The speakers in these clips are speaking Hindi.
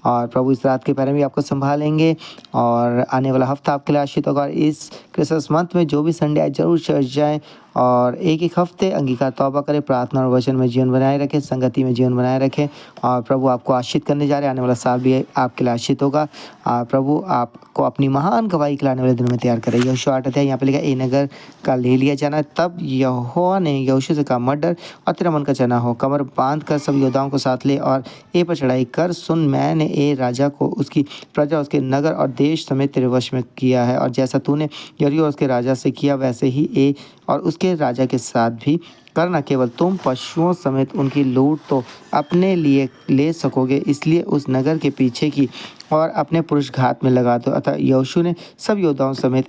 और प्रभु इस रात के पहरे भी आपको संभालेंगे और आने वाला हफ्ता आपके लिए आशीष होगा। और इस क्रिसमस मंथ में जो भी संडे आए जरूर चर्च जाएँ और एक हफ्ते अंगीकार तौबा करें, प्रार्थना और वचन में जीवन बनाए रखें, संगति में जीवन बनाए रखें और प्रभु आपको आशीष करने जा रहे हैं। आने वाला साल भी आपके लिए आशीष होगा। प्रभु आपको अपनी महान गवाही के लाने वाले दिन में तैयार करें। यहोशू 8 अध्याय यहाँ पे लिखा ए नगर का ले लिया जाना। तब यहोवा ने यहोशू से कहा मत डर और तेरा मन का चना हो, कमर बांध कर सब योद्धाओं को साथ ले और ए पर चढ़ाई कर। सुन, मैंने ए राजा को उसकी प्रजा उसके नगर और देश समेत तेरे वश में किया है और जैसा तूने यरीहो और उसके राजा से किया वैसे ही ए और उसके राजा के साथ भी करना। केवल तुम पशुओं समेत उनकी लूट तो अपने लिए ले सकोगे, इसलिए उस नगर के पीछे की और अपने पुरुष घात में लगा दो। अतः यहोशू ने सब योद्धाओं समेत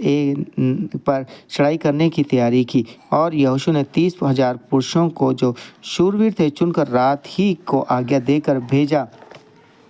पर चढ़ाई करने की तैयारी की और यहोशू ने 30,000 पुरुषों को जो शूरवीर थे चुनकर रात ही को आज्ञा देकर भेजा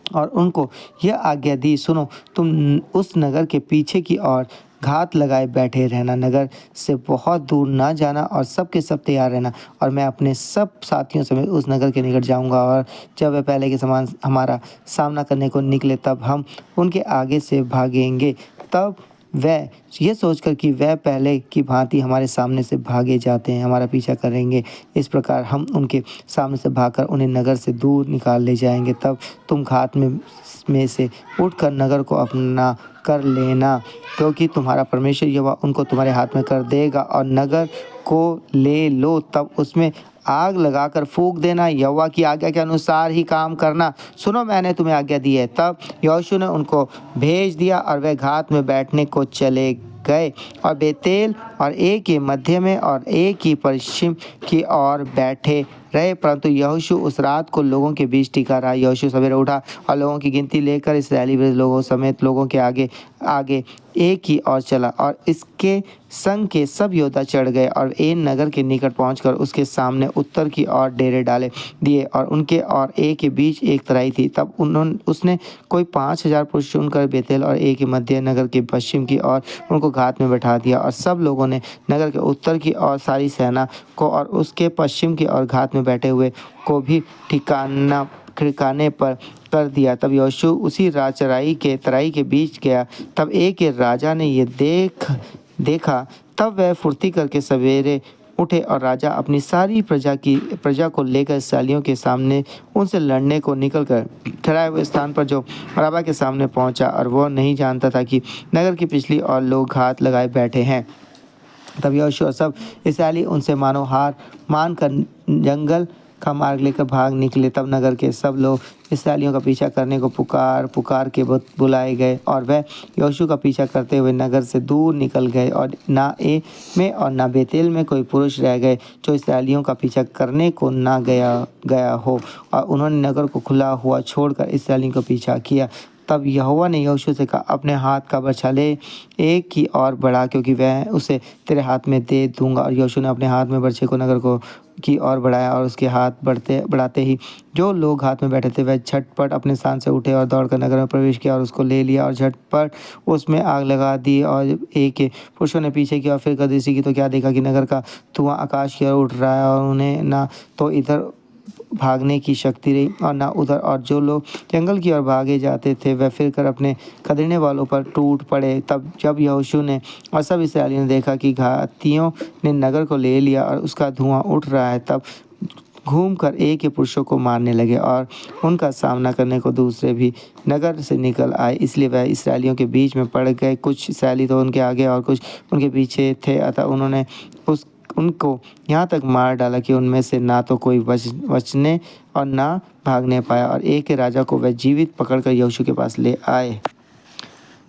और उनको यह आज्ञा दी, सुनो, तुम उस नगर के पीछे की ओर घात लगाए बैठे रहना, नगर से बहुत दूर ना जाना और सब के सब तैयार रहना और मैं अपने सब साथियों समेत उस नगर के निकट जाऊंगा और जब वे पहले के समान हमारा सामना करने को निकले तब हम उनके आगे से भागेंगे। तब वह ये सोचकर कि वह पहले की भांति हमारे सामने से भागे जाते हैं हमारा पीछा करेंगे, इस प्रकार हम उनके सामने से भागकर उन्हें नगर से दूर निकाल ले जाएंगे। तब तुम घात में से उठकर नगर को अपना कर लेना, क्योंकि तुम्हारा परमेश्वर यहोवा उनको तुम्हारे हाथ में कर देगा और नगर को ले लो। तब उसमें आग लगाकर फूंक देना, यहोवा की आज्ञा के अनुसार ही काम करना। सुनो, मैंने तुम्हें आज्ञा दी है। तब यहोशू ने उनको भेज दिया और वे घात में बैठने को चले गए और बेतेल और एक के मध्य में और एक ही पश्चिम की ओर बैठे रहे, परंतु यहोशू उस रात को लोगों के बीच टिका रहा। यहोशू सवेरे उठा और लोगों की गिनती लेकर इस्राएली वृद्ध लोगों समेत लोगों के आगे आगे एक ही ओर चला और इसके संग के सब योद्धा चढ़ गए और एन नगर के निकट पहुंचकर उसके सामने उत्तर की ओर डेरे डाले दिए और उनके और ए के बीच एक तराई थी। तब उसने कोई 5,000 पुरुष चुनकर बेतेल और ए के मध्य नगर के पश्चिम की ओर उनको घात में बैठा दिया और सब लोगों ने नगर के उत्तर की ओर सारी सेना को और उसके पश्चिम की ओर घात में बैठे हुए को भी ठिकाने पर कर दिया। तब यहोशू उसी रात तराई के बीच गया। तब एक राजा ने ये देखा, तब वह फुर्ती करके सवेरे उठे और राजा अपनी सारी प्रजा को लेकर इस्राएलियों के सामने उनसे लड़ने को निकलकर ठहराए हुए स्थान पर जो अराबा के सामने पहुंचा और वह नहीं जानता था कि नगर की पिछली ओर लोग घात लगाए बैठे हैं। तब यहोशू और सब इस्राएली उनसे मानो हार मानकर जंगल का मार्ग लेकर भाग निकले। तब नगर के सब लोग इस्राएलियों का पीछा करने को पुकार के बुलाए गए और वह यहोशू का पीछा करते हुए नगर से दूर निकल गए और ना ए में और ना बेतेल में कोई पुरुष रह गए जो इस्राएलियों का पीछा करने को ना गया हो और उन्होंने नगर को खुला हुआ छोड़कर इस्राएलियों का पीछा किया। तब यहोवा ने यहोशू से कहा, अपने हाथ का बर्छा ले एक की ओर बढ़ा, क्योंकि वह उसे तेरे हाथ में दे दूंगा। और यहोशू ने अपने हाथ में बर्छे को नगर को की ओर बढ़ाया और उसके हाथ बढ़ाते ही जो लोग हाथ में बैठे थे वह झटपट अपने स्थान से उठे और दौड़कर नगर में प्रवेश किया और उसको ले लिया और झटपट उसमें आग लगा दी। और एक पुरुषों ने पीछे किया और फिर कदीसी की तो क्या देखा कि नगर का धुआं आकाश की ओर उठ रहा है और उन्हें ना तो इधर भागने की शक्ति रही और ना उधर, और जो लोग जंगल की ओर भागे जाते थे वह फिर कर अपने खदेड़ने वालों पर टूट पड़े। तब जब यहोशू ने और सब इस्राएलियों ने देखा कि घातियों ने नगर को ले लिया और उसका धुआं उठ रहा है, तब घूमकर एक के पुरुषों को मारने लगे और उनका सामना करने को दूसरे भी नगर से निकल आए। इसलिए वह इस्राएलियों के बीच में पड़ गए। कुछ इस्राएली तो उनके आगे और कुछ उनके पीछे थे। अतः उन्होंने उनको यहाँ तक मार डाला कि उनमें से ना तो कोई बचने और ना भागने पाया। और एक राजा को वह जीवित पकड़कर यहोशू के पास ले आए।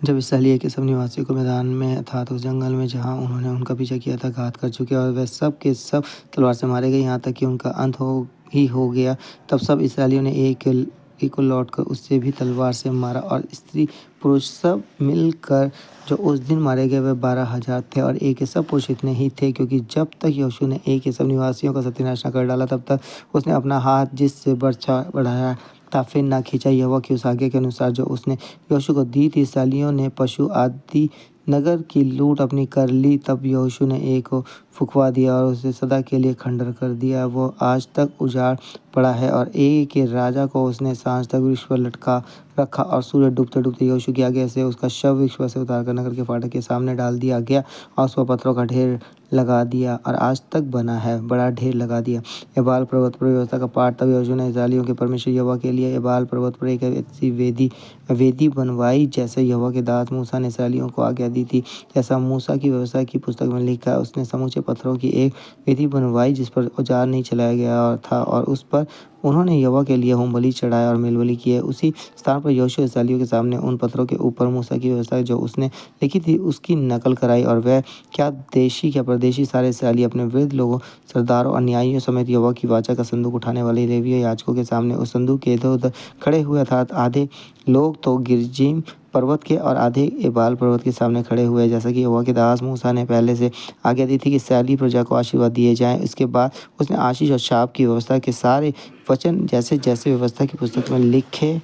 जब इस्राएली के सब निवासियों को मैदान में अर्थात उस जंगल में जहाँ उन्होंने उनका पीछा किया था घात कर चुके और वह सब के सब तलवार से मारे गए, यहाँ तक कि उनका अंत हो गया। तब सब इस्राएलियों ने एक को लौटकर उससे भी तलवार से मारा और स्त्री पुरुष सब मिलकर जो उस दिन मारे गए वे 12,000 थे। और एक के सब पुरुष इतने ही थे, क्योंकि जब तक यहोशू ने एक के सब निवासियों का सत्यानाश न कर डाला तब तक उसने अपना हाथ जिससे बर्छा बढ़ाया था फिर ना खींचा। यहोवा की उस आज्ञा के अनुसार जो उसने यहोशू को दी थी, इस्राएलियों ने पशु आदि नगर की लूट अपनी कर ली, तब यहोशू ने ए को फुँकवा दिया और उसे सदा के लिए खंडर कर दिया। वो आज तक उजाड़ पड़ा है और ए के राजा को उसने साँझ तक वृक्ष पर लटका रखा और सूरज डूबते डूबते यहोशू की आज्ञा से उसका शव वृक्ष पर से उतारकर नगर के फाटक के सामने डाल दिया गया और उस पर पत्थरों का ढेर लगा दिया और आज तक बना है, बड़ा ढेर लगा दिया। एबाल पर्वत पर व्यवस्था का पाठ। तब यहोशू ने इस्राएलियों के परमेश्वर यहोवा के लिए एबाल पर्वत पर एक ऐसी वेदी बनवाई जैसे यहोवा के दास मूसा ने इस्राएलियों को आज्ञा दी थी। जैसा मूसा की व्यवस्था की पुस्तक में लिखा है, उसने समूचे पत्थरों की एक वेदी बनवाई जिस पर औजार नहीं चलाया गया था और उस पर उन्होंने यहोवा के लिए होम बलि चढ़ाया और मेलबलि किए। उसी स्थान पर यहोशू इस्राएलियों के सामने उन पत्थरों के ऊपर मूसा की व्यवस्था जो उसने लिखी थी उसकी नकल कराई और वह क्या देशी क्या परदेशी सारे इस्राएली अपने वृद्ध लोगों, सरदारों और न्यायियों समेत यहोवा की वाचा का संदूक उठाने वाले लेवीय याजकों के सामने उस संदूक के इधर उधर खड़े हुए, अर्थात आधे लोग तो गिरजीम पर्वत के और आधे एबाल पर्वत के सामने खड़े हुए, जैसा कि यहोवा के दास मूसा ने पहले से आज्ञा दी थी कि इस्राएली प्रजा को आशीर्वाद दिए जाएं। इसके बाद उसने आशीष और शाप की व्यवस्था के सारे वचन जैसे जैसे व्यवस्था की पुस्तक में लिखे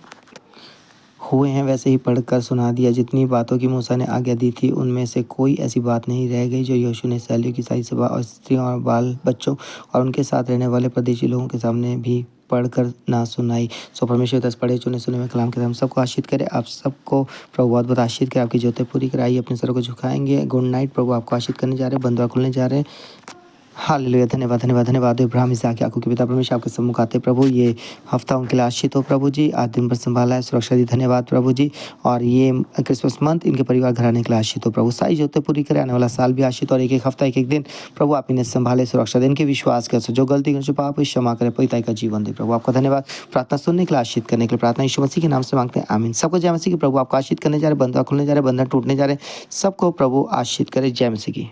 हुए हैं वैसे ही पढ़कर सुना दिया। जितनी बातों की मूसा ने आज्ञा दी थी उनमें से कोई ऐसी बात नहीं रह गई जो यहोशू ने इस्राएलियों की सारी सभा और स्त्रियों और बाल बच्चों और उनके साथ रहने वाले परदेशी लोगों के सामने भी पढ़कर ना सुनाई। सो परमेश्वर दस पढ़े चुने सुने में कलाम के हम सबको आशीष करे। आप सबको प्रभु बहुत बहुत आशीष करे, आपकी ज्योतें पूरी कराइए, अपने सरों को झुकाएंगे। Good night. प्रभु आपको आशीष करने जा रहे हैं, बंदर खुलने जा रहे हैं। हालेलुया। धन्यवाद धन्यवाद धन्यवाद। इब्राहिम इसहाक याकूब के पिता परमेश्वर आपके सम्मुख आते प्रभु, ये हफ्ता उनके लिए आशीष हो प्रभु जी। आज दिन भर संभाला है, सुरक्षा दी, धन्यवाद प्रभु जी। और ये क्रिसमस मंथ इनके परिवार घराने के लिए आशीष हो प्रभु, सारी जोतें पूरी करे, आने वाला साल भी आशीष और एक एक हफ्ता एक एक दिन प्रभु आप इन्हें संभाले, सुरक्षा दे, इनके विश्वास कर जो गलती कर जो पाप क्षमा करे, पिता का जीवन दे प्रभु। आपका धन्यवाद। प्रार्थना सुनने के लिए, आशीष करने के लिए प्रार्थना यीशु मसीह के नाम से मांगते हैं, आमीन। सबको जय मसीह की। प्रभु आपको आशीष करने जा रहे, बंधुआ खुलने जा रहे, बंधन टूटने जा रहे, सबको प्रभु आशीष करे। जय मसीह की।